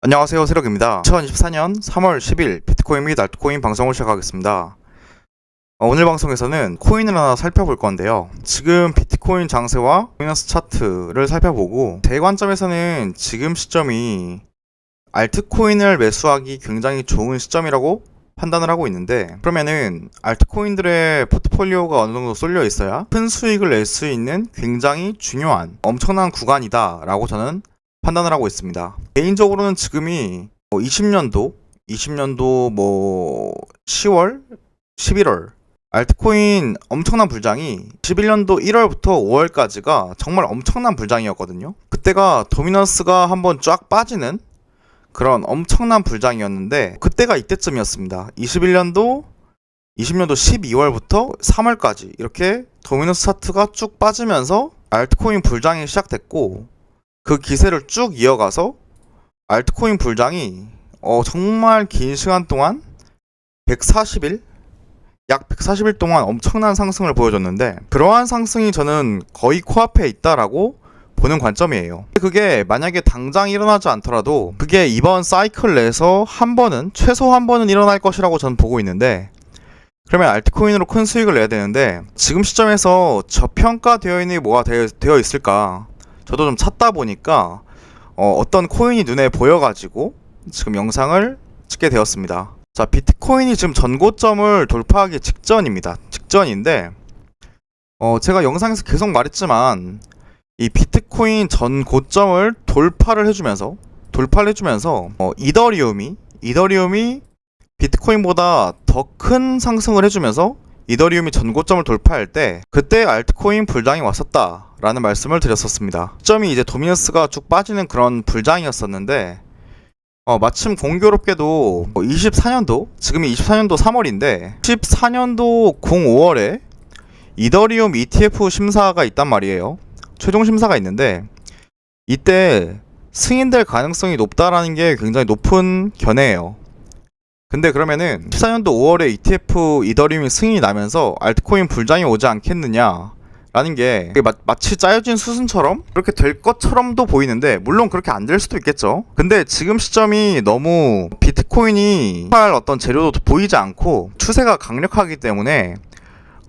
안녕하세요, 세력입니다. 2024년 3월 10일 비트코인 및 알트코인 방송을 시작하겠습니다. 오늘 방송에서는 코인을 하나 살펴볼 건데요. 지금 비트코인 장세와 바이낸스 차트를 살펴보고 제 관점에서는 지금 시점이 알트코인을 매수하기 굉장히 좋은 시점이라고 판단을 하고 있는데, 그러면은 알트코인들의 포트폴리오가 어느 정도 쏠려 있어야 큰 수익을 낼 수 있는 굉장히 중요한 엄청난 구간이다 라고 저는 판단을 하고 있습니다. 개인적으로는 지금이 20년도 10월 11월 알트코인 엄청난 불장이 21년도 1월부터 5월까지가 정말 엄청난 불장이었거든요. 그때가 도미넌스가 한번 쫙 빠지는 그런 엄청난 불장이었는데, 그때가 이때쯤이었습니다. 20년도 12월부터 3월까지 이렇게 도미넌스 차트가 쭉 빠지면서 알트코인 불장이 시작됐고, 그 기세를 쭉 이어가서 알트코인 불장이 정말 긴 시간 동안 140일? 약 140일 동안 엄청난 상승을 보여줬는데, 그러한 상승이 저는 거의 코앞에 있다라고 보는 관점이에요. 그게 만약에 당장 일어나지 않더라도 그게 이번 사이클 내에서 최소 한 번은 일어날 것이라고 저는 보고 있는데, 그러면 알트코인으로 큰 수익을 내야 되는데, 지금 시점에서 저평가되어 있는 게 뭐가 되어 있을까 저도 좀 찾다 보니까 어떤 코인이 눈에 보여가지고 지금 영상을 찍게 되었습니다. 자, 비트코인이 지금 전고점을 돌파하기 직전인데, 제가 영상에서 계속 말했지만 이 비트코인 전고점을 돌파를 해주면서 이더리움이 비트코인보다 더 큰 상승을 해주면서 이더리움이 전고점을 돌파할 때, 그때 알트코인 불장이 왔었다 라는 말씀을 드렸었습니다. 시점이 이제 도미넌스가 쭉 빠지는 그런 불장이었었는데, 마침 공교롭게도 24년도, 지금이 24년도 3월인데 14년도 05월에 이더리움 ETF 심사가 있단 말이에요. 최종 심사가 있는데, 이때 승인될 가능성이 높다라는 게 굉장히 높은 견해예요. 근데 그러면은 14년도 5월에 ETF 이더리움이 승인이 나면서 알트코인 불장이 오지 않겠느냐 라는 게 마치 짜여진 수순처럼 그렇게 될 것처럼도 보이는데, 물론 그렇게 안 될 수도 있겠죠. 근데 지금 시점이 너무 비트코인이 할 어떤 재료도 보이지 않고 추세가 강력하기 때문에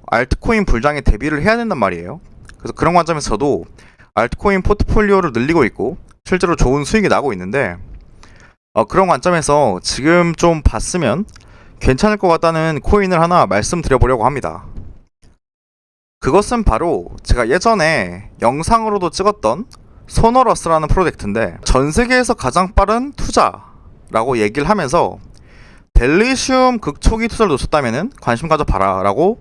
알트코인 불장에 대비를 해야 된단 말이에요. 그래서 그런 관점에서 저도 알트코인 포트폴리오를 늘리고 있고 실제로 좋은 수익이 나고 있는데, 그런 관점에서 지금 좀 봤으면 괜찮을 것 같다는 코인을 하나 말씀드려보려고 합니다. 그것은 바로 제가 예전에 영상으로도 찍었던 소너러스라는 프로젝트인데, 전 세계에서 가장 빠른 투자라고 얘기를 하면서 델리시움 극초기 투자를 놓쳤다면 관심 가져봐라 라고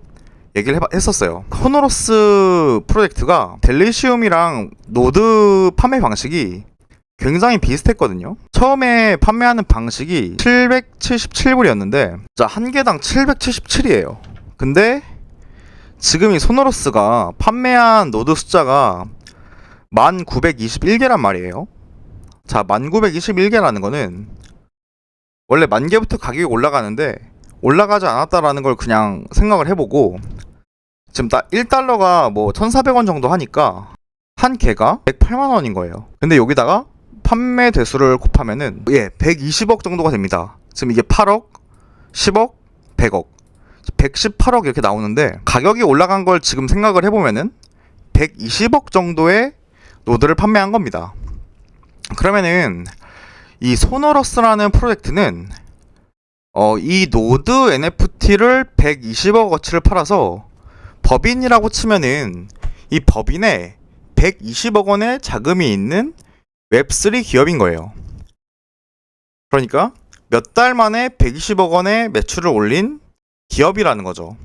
얘기를 했었어요. 소너러스 프로젝트가 델리시움이랑 노드 판매 방식이 굉장히 비슷했거든요. 처음에 판매하는 방식이 777불이었는데 한 개당 777이에요. 근데 지금 이 소너러스가 판매한 노드 숫자가 1921개란 말이에요. 자, 1921개라는 거는 원래 10,000개부터 가격이 올라가는데 올라가지 않았다라는 걸 그냥 생각을 해보고, 지금 1달러가 1,400원 정도 하니까 한 개가 108만원인 거예요. 근데 여기다가 판매 대수를 곱하면은 120억 정도가 됩니다. 지금 이게 8억, 10억, 100억, 118억 이렇게 나오는데, 가격이 올라간 걸 지금 생각을 해보면은 120억 정도의 노드를 판매한 겁니다. 그러면은 이 소너러스라는 프로젝트는 이 노드 NFT를 120억 어치를 팔아서 법인이라고 치면은 이 법인에 120억 원의 자금이 있는 웹3 기업인 거예요. 그러니까 몇 달 만에 120억 원의 매출을 올린 기업이라는 거죠.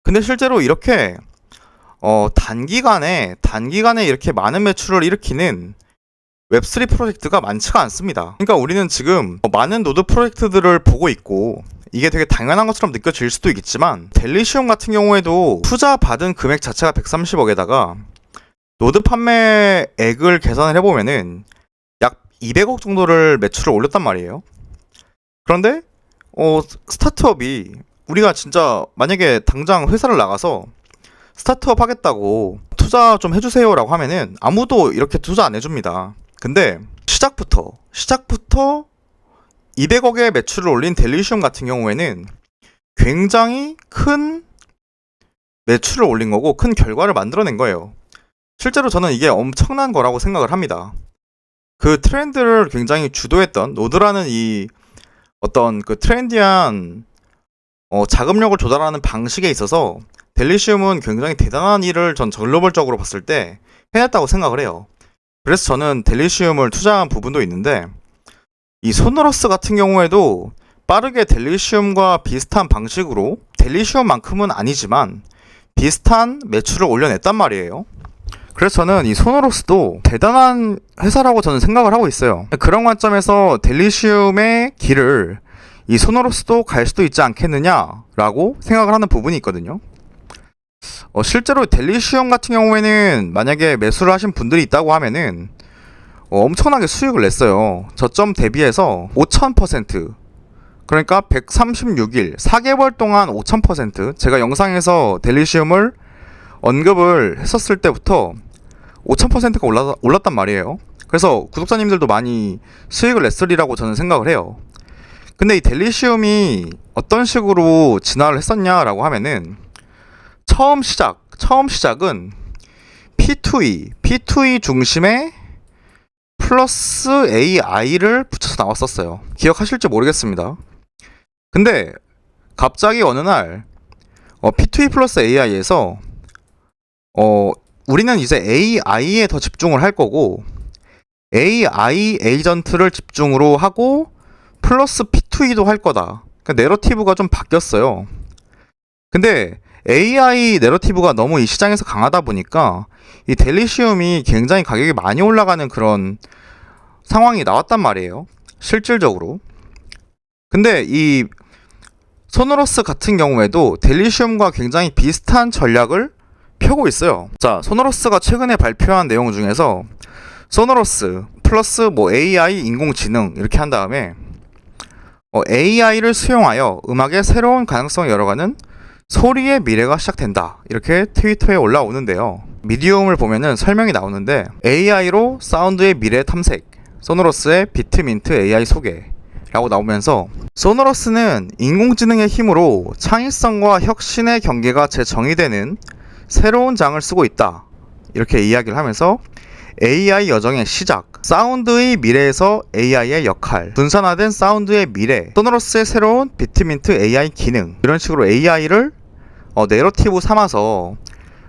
근데 실제로 이렇게 단기간에 이렇게 많은 매출을 일으키는 웹3 프로젝트가 많지가 않습니다. 그러니까 우리는 지금 많은 노드 프로젝트들을 보고 있고 이게 되게 당연한 것처럼 느껴질 수도 있겠지만, 델리시움 같은 경우에도 투자 받은 금액 자체가 130억에다가 노드 판매액을 계산을 해보면은 약 200억 정도를 매출을 올렸단 말이에요. 그런데 스타트업이, 우리가 진짜 만약에 당장 회사를 나가서 스타트업 하겠다고 투자 좀 해주세요 라고 하면은 아무도 이렇게 투자 안 해줍니다. 근데 시작부터 200억의 매출을 올린 델리시움 같은 경우에는 굉장히 큰 매출을 올린 거고 큰 결과를 만들어낸 거예요. 실제로 저는 이게 엄청난 거라고 생각을 합니다. 그 트렌드를 굉장히 주도했던 노드라는 이 어떤 그 트렌디한 자금력을 조달하는 방식에 있어서 델리시움은 굉장히 대단한 일을 전 글로벌적으로 봤을 때 해냈다고 생각을 해요. 그래서 저는 델리시움을 투자한 부분도 있는데, 이 소노러스 같은 경우에도 빠르게 델리시움과 비슷한 방식으로, 델리시움만큼은 아니지만 비슷한 매출을 올려냈단 말이에요. 그래서 저는 이 소노러스도 대단한 회사라고 저는 생각을 하고 있어요. 그런 관점에서 델리시움의 길을 이 소노러스도 갈 수도 있지 않겠느냐라고 생각을 하는 부분이 있거든요. 실제로 델리시움 같은 경우에는 만약에 매수를 하신 분들이 있다고 하면은 엄청나게 수익을 냈어요. 저점 대비해서 5000%, 그러니까 136일 4개월 동안 5000%, 제가 영상에서 델리시움을 언급을 했었을 때부터 5000%가 올랐단 말이에요. 그래서 구독자님들도 많이 수익을 냈으리라고 저는 생각을 해요. 근데 이 델리시움이 어떤 식으로 진화를 했었냐라고 하면은 처음 시작은 P2E 중심의 플러스 AI를 붙여서 나왔었어요. 기억하실지 모르겠습니다. 근데 갑자기 어느 날 P2E 플러스 AI에서 우리는 이제 AI에 더 집중을 할 거고 AI 에이전트를 집중으로 하고 플러스 P2E도 할 거다. 그러니까 내러티브가 좀 바뀌었어요. 근데 AI 내러티브가 너무 이 시장에서 강하다 보니까 이 델리시움이 굉장히 가격이 많이 올라가는 그런 상황이 나왔단 말이에요. 실질적으로. 근데 이 소노러스 같은 경우에도 델리시움과 굉장히 비슷한 전략을 펴고 있어요. 자, 소노러스가 최근에 발표한 내용 중에서 소노러스 플러스 AI 인공지능 이렇게 한 다음에 AI를 수용하여 음악의 새로운 가능성을 열어가는 소리의 미래가 시작된다, 이렇게 트위터에 올라오는데요. 미디움을 보면은 설명이 나오는데, AI로 사운드의 미래 탐색, 소노러스의 비트민트 AI 소개 라고 나오면서, 소노러스는 인공지능의 힘으로 창의성과 혁신의 경계가 재정의되는 새로운 장을 쓰고 있다, 이렇게 이야기를 하면서 AI 여정의 시작, 사운드의 미래에서 AI의 역할, 분산화된 사운드의 미래, 소노러스의 새로운 비트민트 AI 기능, 이런 식으로 AI를 내러티브 삼아서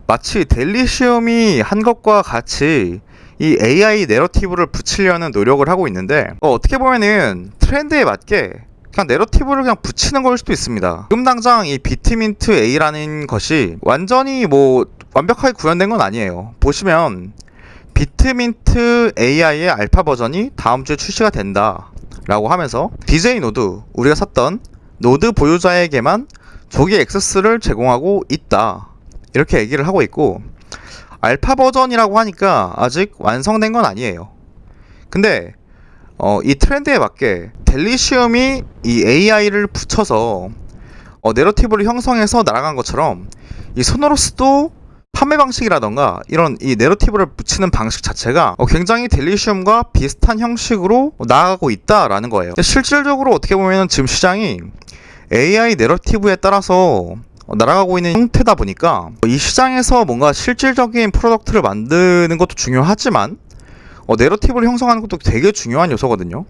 마치 델리시움이 한 것과 같이 이 AI 내러티브를 붙이려는 노력을 하고 있는데, 어떻게 보면은 트렌드에 맞게 그냥 내러티브를 그냥 붙이는 걸 수도 있습니다. 지금 당장 이 비트민트 A라는 것이 완전히 완벽하게 구현된 건 아니에요. 보시면 비트민트 AI의 알파 버전이 다음 주에 출시가 된다 라고 하면서 DJ 노드, 우리가 샀던 노드 보유자에게만 조기 액세스를 제공하고 있다, 이렇게 얘기를 하고 있고, 알파 버전이라고 하니까 아직 완성된 건 아니에요. 근데 이 트렌드에 맞게 델리시움이 이 AI를 붙여서 내러티브를 형성해서 날아간 것처럼 이 소노러스도 판매 방식이라던가 이런 이 내러티브를 붙이는 방식 자체가 굉장히 델리시움과 비슷한 형식으로 나아가고 있다라는 거예요. 실질적으로 어떻게 보면 지금 시장이 AI 내러티브에 따라서 날아가고 있는 형태다 보니까 이 시장에서 뭔가 실질적인 프로덕트를 만드는 것도 중요하지만 내러티브를 형성하는 것도 되게 중요한 요소거든요.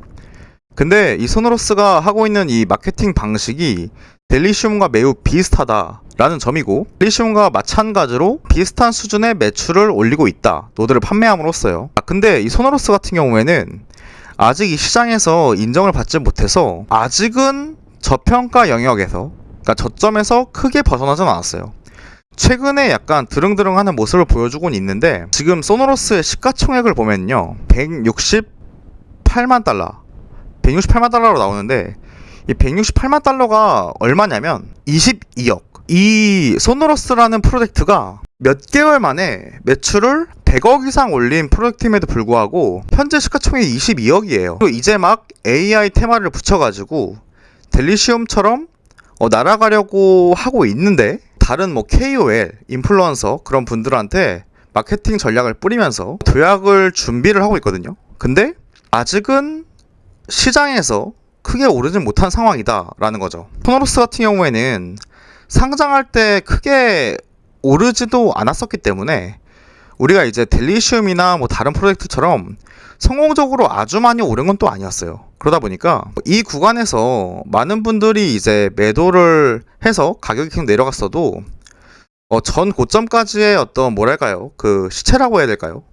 근데 이 소노러스가 하고 있는 이 마케팅 방식이 델리시움과 매우 비슷하다라는 점이고, 델리시움과 마찬가지로 비슷한 수준의 매출을 올리고 있다, 노드를 판매함으로써요. 근데 이 소노러스 같은 경우에는 아직 이 시장에서 인정을 받지 못해서 아직은 저평가 영역에서, 그러니까 저점에서 크게 벗어나진 않았어요. 최근에 약간 드릉드릉하는 모습을 보여주곤 있는데, 지금 소노러스의 시가총액을 보면요 168만 달러로 나오는데, 이 168만 달러가 얼마냐면 22억. 이 소노러스라는 프로젝트가 몇 개월 만에 매출을 100억 이상 올린 프로젝트임에도 불구하고 현재 시가총액이 22억이에요. 그리고 이제 막 AI 테마를 붙여가지고 델리시움처럼 날아가려고 하고 있는데, 다른 KOL, 인플루언서 그런 분들한테 마케팅 전략을 뿌리면서 도약을 준비를 하고 있거든요. 근데 아직은 시장에서 크게 오르진 못한 상황이다라는 거죠. 소노러스 같은 경우에는 상장할 때 크게 오르지도 않았었기 때문에 우리가 이제 델리시움이나 뭐 다른 프로젝트처럼 성공적으로 아주 많이 오른 건 또 아니었어요. 그러다 보니까 이 구간에서 많은 분들이 이제 매도를 해서 가격이 계속 내려갔어도 전 고점까지의 어떤 뭐랄까요, 그 시체라고 해야 될까요?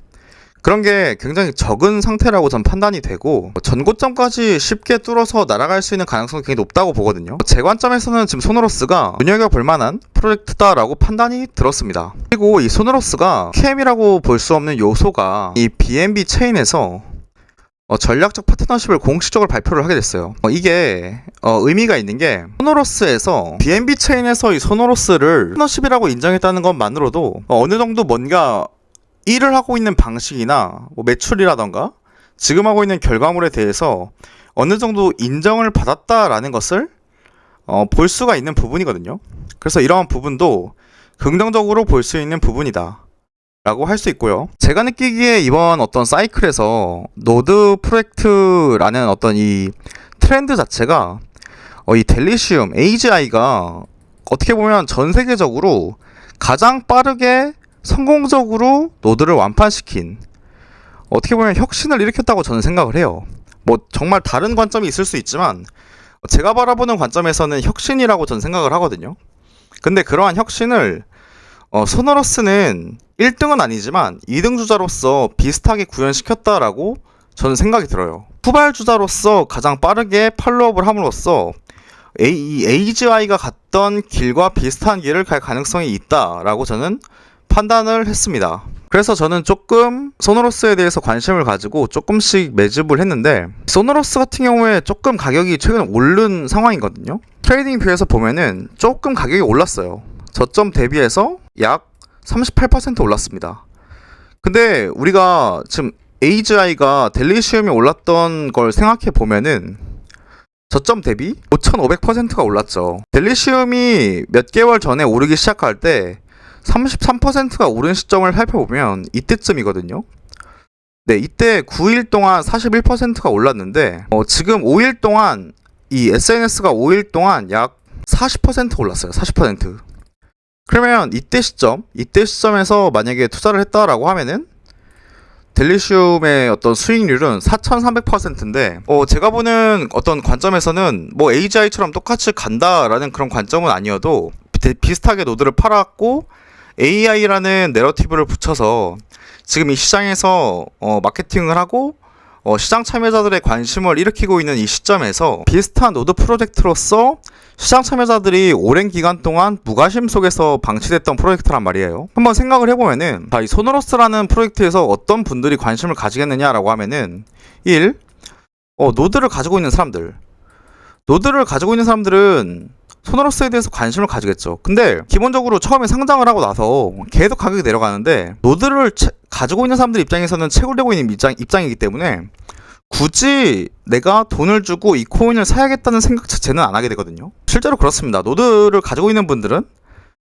그런 게 굉장히 적은 상태라고 전 판단이 되고 전고점까지 쉽게 뚫어서 날아갈 수 있는 가능성이 굉장히 높다고 보거든요. 제 관점에서는 지금 소노러스가 눈여겨볼 만한 프로젝트다라고 판단이 들었습니다. 그리고 이 소노러스가 KM이라고 볼 수 없는 요소가 이 BNB 체인에서 전략적 파트너십을 공식적으로 발표를 하게 됐어요. 이게 의미가 있는 게 소노러스에서 BNB 체인에서 이 소노러스를 파트너십이라고 인정했다는 것만으로도 어느 정도 뭔가 일을 하고 있는 방식이나 뭐 매출이라던가 지금 하고 있는 결과물에 대해서 어느 정도 인정을 받았다라는 것을 볼 수가 있는 부분이거든요. 그래서 이러한 부분도 긍정적으로 볼 수 있는 부분이다 라고 할 수 있고요. 제가 느끼기에 이번 어떤 사이클에서 노드 프로젝트라는 어떤 이 트렌드 자체가 이 델리시움 AGI가 어떻게 보면 전 세계적으로 가장 빠르게 성공적으로 노드를 완판시킨, 어떻게 보면 혁신을 일으켰다고 저는 생각을 해요. 뭐 정말 다른 관점이 있을 수 있지만 제가 바라보는 관점에서는 혁신이라고 저는 생각을 하거든요. 근데 그러한 혁신을 소노러스는 1등은 아니지만 2등 주자로서 비슷하게 구현시켰다라고 저는 생각이 들어요. 후발 주자로서 가장 빠르게 팔로업을 함으로써 이 AGI가 갔던 길과 비슷한 길을 갈 가능성이 있다라고 저는 판단을 했습니다. 그래서 저는 조금 소노러스에 대해서 관심을 가지고 조금씩 매집을 했는데, 소노러스 같은 경우에 조금 가격이 최근에 오른 상황이거든요. 트레이딩 뷰에서 보면은 조금 가격이 올랐어요. 저점 대비해서 약 38% 올랐습니다. 근데 우리가 지금 AGI가 델리시움이 올랐던 걸 생각해 보면은 저점 대비 5,500%가 올랐죠. 델리시움이 몇 개월 전에 오르기 시작할 때 33%가 오른 시점을 살펴보면 이때쯤이거든요. 네, 이때 9일 동안 41%가 올랐는데 지금 5일 동안 이 SNS가 5일 동안 약 40% 올랐어요. 40%. 그러면 이때 시점에서 만약에 투자를 했다라고 하면은 델리시움의 어떤 수익률은 4,300%인데 제가 보는 어떤 관점에서는 뭐 AGI처럼 똑같이 간다라는 그런 관점은 아니어도 비슷하게 노드를 팔았고 AI라는 내러티브를 붙여서 지금 이 시장에서 마케팅을 하고 시장 참여자들의 관심을 일으키고 있는 이 시점에서 비슷한 노드 프로젝트로서 시장 참여자들이 오랜 기간 동안 무관심 속에서 방치됐던 프로젝트란 말이에요. 한번 생각을 해보면은 이 소노러스라는 프로젝트에서 어떤 분들이 관심을 가지겠느냐라고 하면은 1. 노드를 가지고 있는 사람들은 소노러스에 대해서 관심을 가지겠죠. 근데 기본적으로 처음에 상장을 하고 나서 계속 가격이 내려가는데 노드를 가지고 있는 사람들 입장에서는 채굴 되고 있는 입장이기 때문에 굳이 내가 돈을 주고 이 코인을 사야겠다는 생각 자체는 안 하게 되거든요. 실제로 그렇습니다. 노드를 가지고 있는 분들은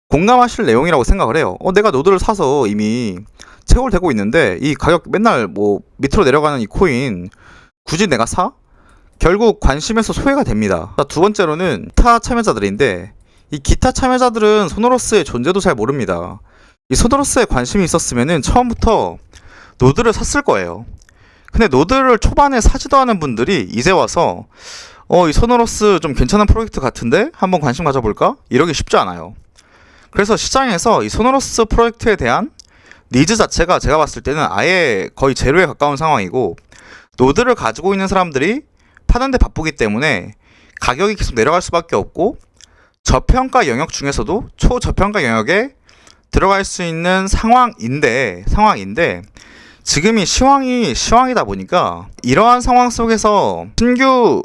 공감하실 내용이라고 생각을 해요. 내가 노드를 사서 이미 채굴 되고 있는데 이 가격 맨날 뭐 밑으로 내려가는 이 코인 굳이 내가 사? 결국 관심에서 소외가 됩니다. 두 번째로는 기타 참여자들인데 이 기타 참여자들은 소노러스의 존재도 잘 모릅니다. 이 소노러스에 관심이 있었으면은 처음부터 노드를 샀을 거예요. 근데 노드를 초반에 사지도 않은 분들이 이제 와서 이 소노러스 좀 괜찮은 프로젝트 같은데 한번 관심 가져볼까? 이러기 쉽지 않아요. 그래서 시장에서 이 소노러스 프로젝트에 대한 니즈 자체가 제가 봤을 때는 아예 거의 제로에 가까운 상황이고, 노드를 가지고 있는 사람들이 파는데 바쁘기 때문에 가격이 계속 내려갈 수밖에 없고, 저평가 영역 중에서도 초저평가 영역에 들어갈 수 있는 상황인데 지금이 시황이다 보니까 이러한 상황 속에서 신규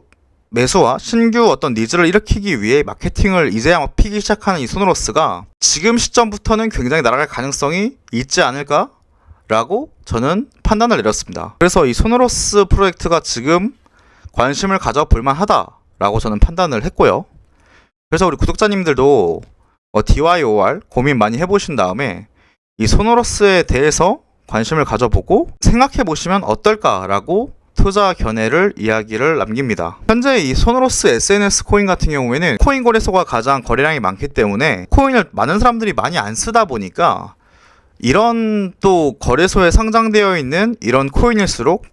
매수와 신규 어떤 니즈를 일으키기 위해 마케팅을 이제야 피기 시작하는 이 소노러스가 지금 시점부터는 굉장히 날아갈 가능성이 있지 않을까? 라고 저는 판단을 내렸습니다. 그래서 이 소노러스 프로젝트가 지금 관심을 가져볼 만하다라고 저는 판단을 했고요. 그래서 우리 구독자님들도 DYOR 고민 많이 해보신 다음에 이 소노러스에 대해서 관심을 가져보고 생각해보시면 어떨까라고 투자 견해를 이야기를 남깁니다. 현재 이 소노로스 SNS 코인 같은 경우에는 코인 거래소가 가장 거래량이 많기 때문에 코인을 많은 사람들이 많이 안 쓰다 보니까 이런 또 거래소에 상장되어 있는 이런 코인일수록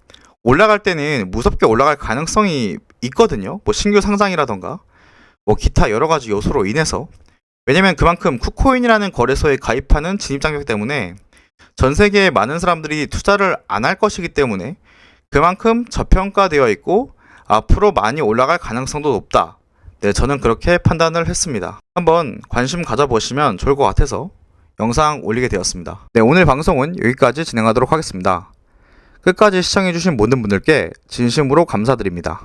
올라갈 때는 무섭게 올라갈 가능성이 있거든요. 뭐 신규 상장이라던가 뭐 기타 여러 가지 요소로 인해서. 왜냐면 그만큼 쿠코인이라는 거래소에 가입하는 진입장벽 때문에 전 세계에 많은 사람들이 투자를 안 할 것이기 때문에 그만큼 저평가되어 있고 앞으로 많이 올라갈 가능성도 높다. 네, 저는 그렇게 판단을 했습니다. 한번 관심 가져보시면 좋을 것 같아서 영상 올리게 되었습니다. 네, 오늘 방송은 여기까지 진행하도록 하겠습니다. 끝까지 시청해주신 모든 분들께 진심으로 감사드립니다.